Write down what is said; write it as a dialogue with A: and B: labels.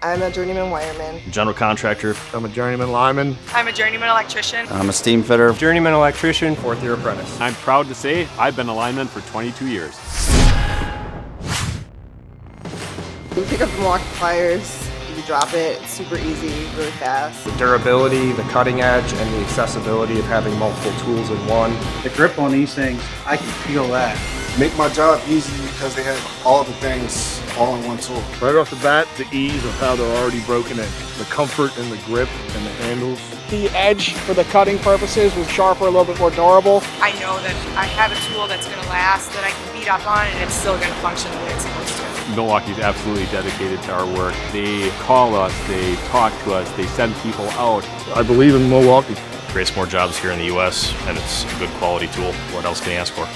A: I'm a journeyman wireman.
B: General contractor.
C: I'm a journeyman lineman.
D: I'm a journeyman electrician.
E: I'm a steam fitter.
F: Journeyman electrician.
C: Fourth year apprentice.
G: I'm proud to say I've been a lineman for 22 years.
A: You pick up the Milwaukee Pliers, you drop it, it's super easy, really fast.
C: The durability, the cutting edge, and the accessibility of having multiple tools in one.
F: The grip on these things, I can feel that.
H: Make my job easy because they have all the things all in one tool.
I: Right off the bat, the ease of how they're already broken in. The comfort and the grip and the handles.
J: The edge for the cutting purposes was sharper, a little bit more durable.
D: I know that I have a tool that's going to last, that I can beat up on, and it's still going to function the way it's supposed to.
G: Milwaukee's absolutely dedicated to our work. They call us, they talk to us, they send people out.
I: I believe in Milwaukee.
B: Creates more jobs here in the U.S., and it's a good quality tool. What else can you ask for?